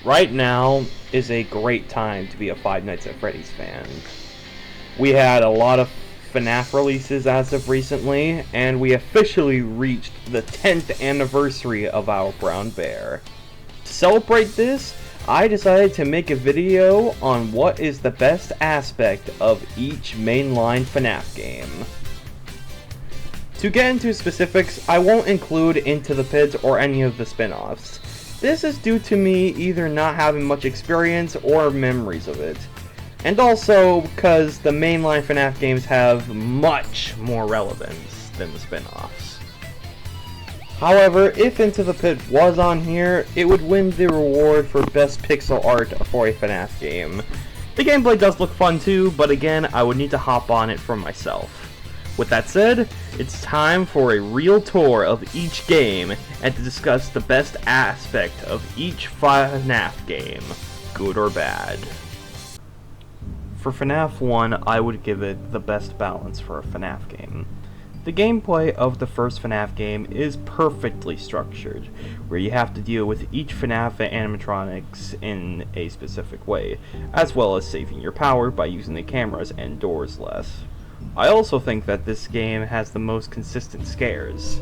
Right now is a great time to be a Five Nights at Freddy's fan. We had a lot of Fnaf releases as of recently, and we officially reached the 10th anniversary of our Brown Bear. To celebrate this, I decided to make a video on what is the best aspect of each mainline Fnaf game. To get into specifics, I won't include Into the Pits or any of the spin-offs. This is due to me either not having much experience or memories of it. And also because the mainline Fnaf games have much more relevance than the spin-offs. However, if Into the Pit was on here, it would win the reward for best pixel art for a Fnaf game. The gameplay does look fun too, but again, I would need to hop on it for myself. With that said, it's time for a real tour of each game and to discuss the best aspect of each FNAF game, good or bad. For FNAF 1, I would give it the best balance for a FNAF game. The gameplay of the first FNAF game is perfectly structured, where you have to deal with each FNAF animatronics in a specific way, as well as saving your power by using the cameras and doors less. I also think that this game has the most consistent scares.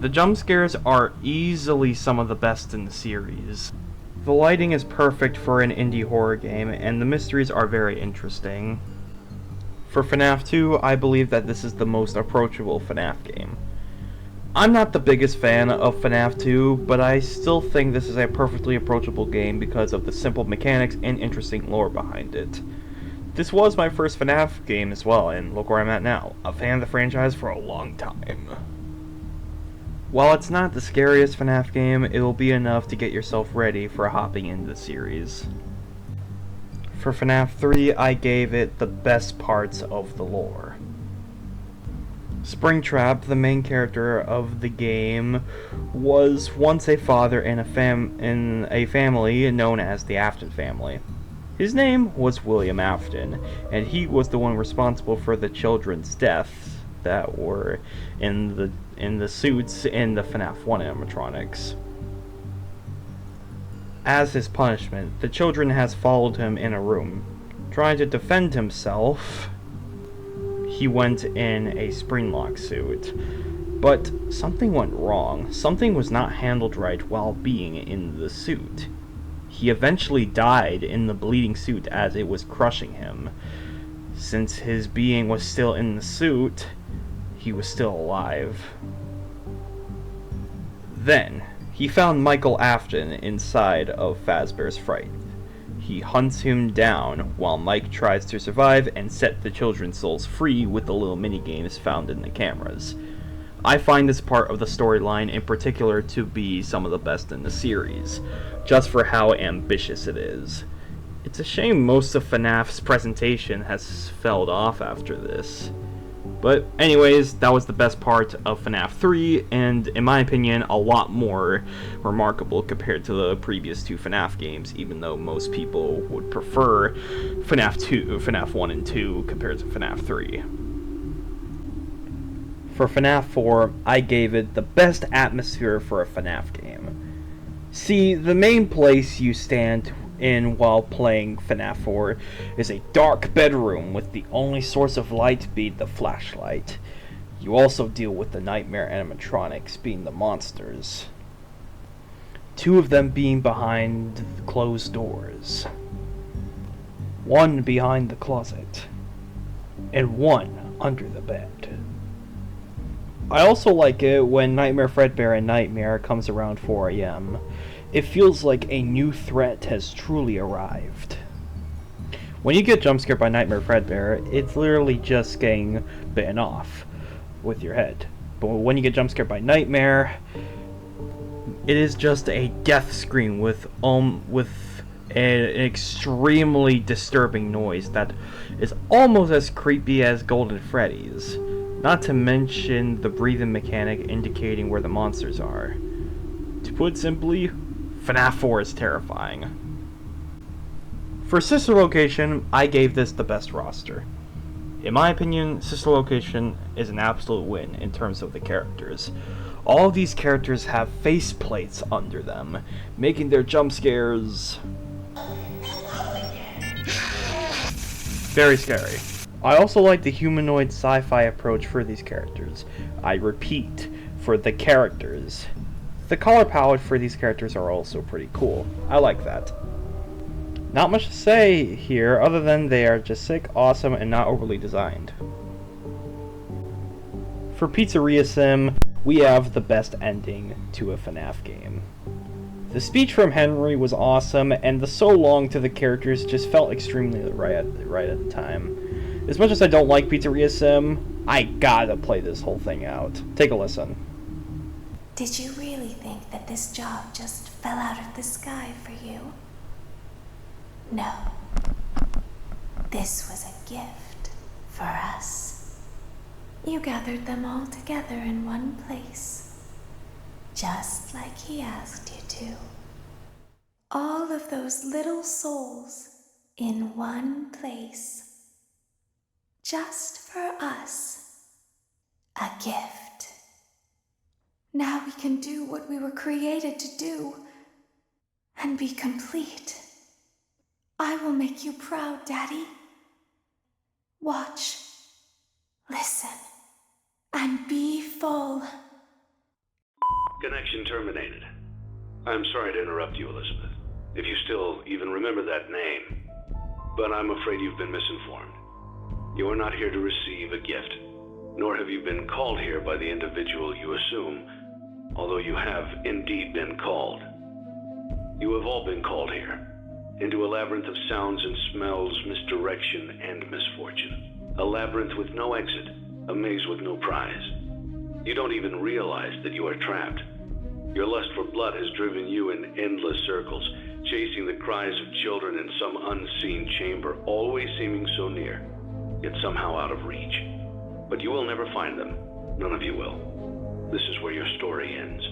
The jump scares are easily some of the best in the series. The lighting is perfect for an indie horror game, and the mysteries are very interesting. For FNAF 2, I believe that this is the most approachable FNAF game. I'm not the biggest fan of FNAF 2, but I still think this is a perfectly approachable game because of the simple mechanics and interesting lore behind it. This was my first FNAF game as well, and look where I'm at now, a fan of the franchise for a long time. While it's not the scariest FNAF game, it will be enough to get yourself ready for hopping into the series. For FNAF 3, I gave it the best parts of the lore. Springtrap, the main character of the game, was once a father in a family known as the Afton family. His name was William Afton, and he was the one responsible for the children's deaths that were in the suits in the FNAF 1 animatronics. As his punishment, the children has followed him in a room. Trying to defend himself, he went in a Springlock suit. But something went wrong. Something was not handled right while being in the suit. He eventually died in the bleeding suit as it was crushing him. Since his being was still in the suit, he was still alive. Then, he found Michael Afton inside of Fazbear's Fright. He hunts him down while Mike tries to survive and set the children's souls free with the little minigames found in the cameras. I find this part of the storyline in particular to be some of the best in the series, just for how ambitious it is. It's a shame most of FNAF's presentation has felled off after this. But anyways, that was the best part of FNAF 3, and in my opinion, a lot more remarkable compared to the previous two FNAF games, even though most people would prefer FNAF 1 and 2 compared to FNAF 3. For FNAF 4, I gave it the best atmosphere for a FNAF game. See, the main place you stand in while playing FNAF 4 is a dark bedroom with the only source of light being the flashlight. You also deal with the nightmare animatronics being the monsters. Two of them being behind the closed doors. One behind the closet. And one under the bed. I also like it when Nightmare Fredbear and Nightmare comes around 4 AM. It feels like a new threat has truly arrived. When you get jump scared by Nightmare Fredbear, it's literally just getting bitten off with your head. But when you get jump scared by Nightmare, it is just a death scream with an extremely disturbing noise that is almost as creepy as Golden Freddy's. Not to mention the breathing mechanic indicating where the monsters are. To put it simply, FNAF 4 is terrifying. For sister location, I gave this the best roster. In my opinion, Sister Location is an absolute win in terms of the characters. All of these characters have faceplates under them, making their jump scares very scary. I also like the humanoid sci-fi approach for these characters. I repeat, for the characters. The color palette for these characters are also pretty cool. I like that. Not much to say here other than they are just sick, awesome, and not overly designed. For Pizzeria Sim, we have the best ending to a FNAF game. The speech from Henry was awesome, and the so long to the characters just felt extremely right at the time. As much as I don't like Pizzeria Sim, I gotta play this whole thing out. Take a listen. Did you really think that this job just fell out of the sky for you? No. This was a gift for us. You gathered them all together in one place, just like he asked you to. All of those little souls in one place, just for us. A gift. Now we can do what we were created to do and be complete. I will make you proud, Daddy. Watch, listen, and be full. Connection terminated. I'm sorry to interrupt you, Elizabeth, if you still even remember that name, but I'm afraid you've been misinformed. You are not here to receive a gift, nor have you been called here by the individual you assume, although you have indeed been called. You have all been called here, into a labyrinth of sounds and smells, misdirection, and misfortune. A labyrinth with no exit, a maze with no prize. You don't even realize that you are trapped. Your lust for blood has driven you in endless circles, chasing the cries of children in some unseen chamber, always seeming so near, yet somehow out of reach. But you will never find them. None of you will. This is where your story ends.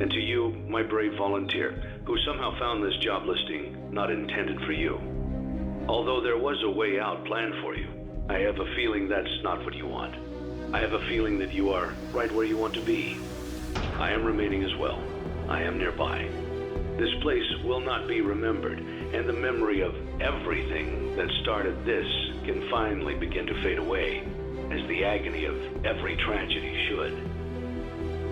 And to you, my brave volunteer, who somehow found this job listing not intended for you. Although there was a way out planned for you, I have a feeling that's not what you want. I have a feeling that you are right where you want to be. I am remaining as well. I am nearby. This place will not be remembered, and the memory of everything that started this can finally begin to fade away, as the agony of every tragedy should.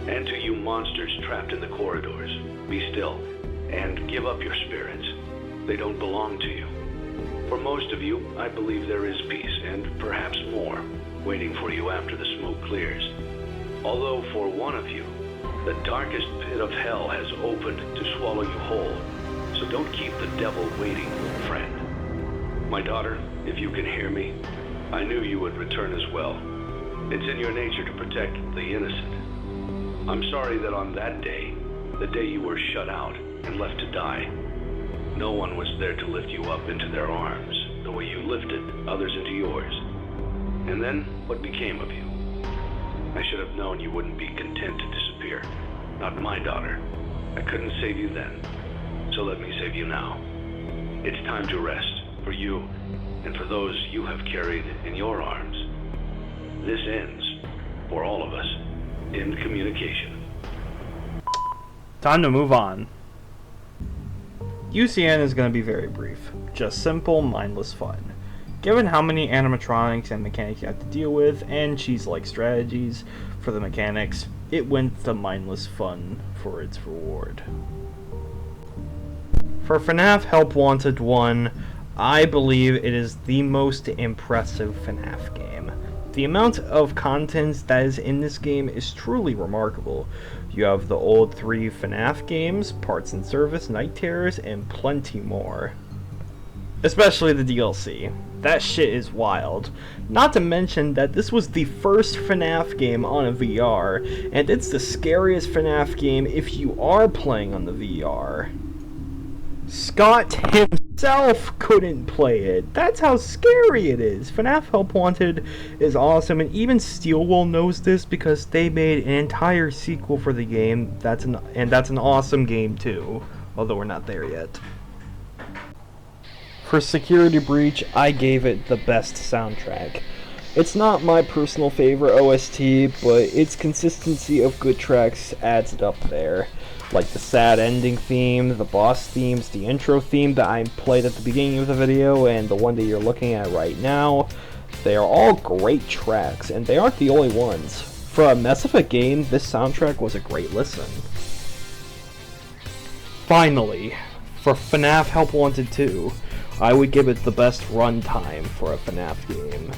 And to you monsters trapped in the corridors, be still, and give up your spirits. They don't belong to you. For most of you, I believe there is peace, and perhaps more, waiting for you after the smoke clears. Although for one of you, the darkest pit of hell has opened to swallow you whole. So don't keep the devil waiting, friend. My daughter, if you can hear me, I knew you would return as well. It's in your nature to protect the innocent. I'm sorry that on that day, the day you were shut out and left to die, no one was there to lift you up into their arms the way you lifted others into yours. And then, what became of you? I should have known you wouldn't be content to disappear. Not my daughter. I couldn't save you then, so let me save you now. It's time to rest, for you, and for those you have carried in your arms. This ends, for all of us, in communication. Time to move on. UCN is going to be very brief. Just simple, mindless fun. Given how many animatronics and mechanics you have to deal with, and cheese-like strategies for the mechanics, it went to mindless fun for its reward. For FNAF Help Wanted 1, I believe it is the most impressive FNAF game. The amount of content that is in this game is truly remarkable. You have the old 3 FNAF games, Parts and Service, Night Terrors, and plenty more. Especially the DLC. That shit is wild. Not to mention that this was the first FNAF game on a VR, and it's the scariest FNAF game if you are playing on the VR. Scott himself couldn't play it. That's how scary it is. FNAF Help Wanted is awesome, and even Steelwool knows this because they made an entire sequel for the game. That's an awesome game too, although we're not there yet. For Security Breach, I gave it the best soundtrack. It's not my personal favorite OST, but its consistency of good tracks adds it up there. Like the sad ending theme, the boss themes, the intro theme that I played at the beginning of the video, and the one that you're looking at right now. They are all great tracks, and they aren't the only ones. For a Mass Effect game, this soundtrack was a great listen. Finally, for Fnaf Help Wanted 2, I would give it the best runtime for a Fnaf game.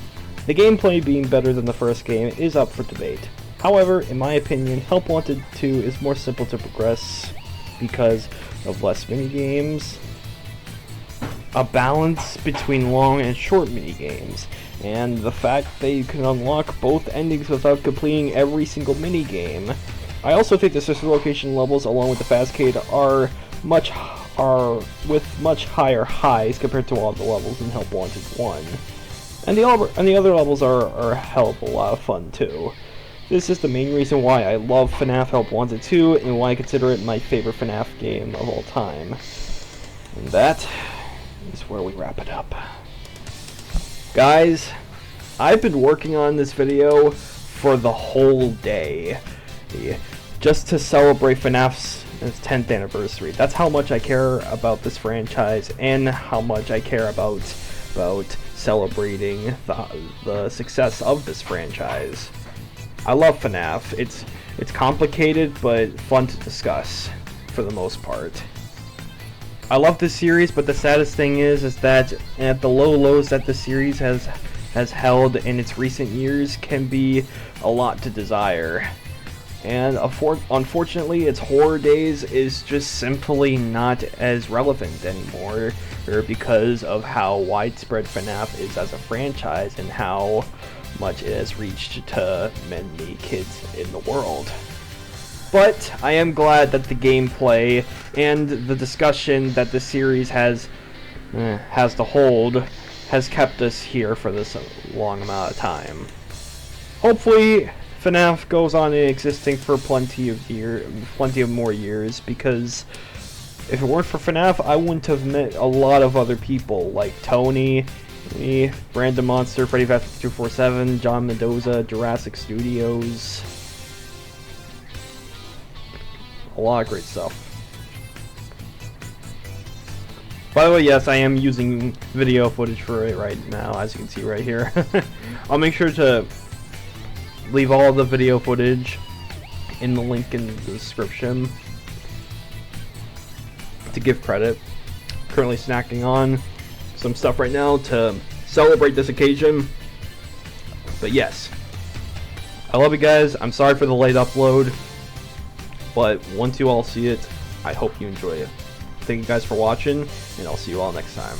The gameplay being better than the first game is up for debate. However, in my opinion, Help Wanted 2 is more simple to progress because of less minigames, a balance between long and short minigames, and the fact that you can unlock both endings without completing every single minigame. I also think the sister location levels along with the Fastcade are with much higher highs compared to all the levels in Help Wanted 1. And the other levels are a hell of a lot of fun too. This is the main reason why I love Fnaf Help Wanted 2 and why I consider it my favorite Fnaf game of all time. And that is where we wrap it up. Guys, I've been working on this video for the whole day, just to celebrate FNAF's 10th anniversary. That's how much I care about this franchise and how much I care about celebrating the success of this franchise. I love FNAF. It's complicated but fun to discuss for the most part. I love this series, but the saddest thing is that at the low lows that the series has held in its recent years can be a lot to desire. And unfortunately, its horror days is just simply not as relevant anymore, because of how widespread FNAF is as a franchise and how much it has reached to many kids in the world. But I am glad that the gameplay and the discussion that the series has to hold has kept us here for this long amount of time. Hopefully, FNAF goes on existing for plenty of more years, because if it weren't for FNAF, I wouldn't have met a lot of other people like Tony, me, Brandon Monster, Freddy Fazbear 247, John Mendoza, Jurassic Studios. A lot of great stuff. By the way, yes, I am using video footage for it right now, as you can see right here. I'll make sure to leave all the video footage in the link in the description to give credit. Currently snacking on some stuff right now to celebrate this occasion. But yes, I love you guys. I'm sorry for the late upload, but once you all see it, I hope you enjoy it. Thank you guys for watching, and I'll see you all next time.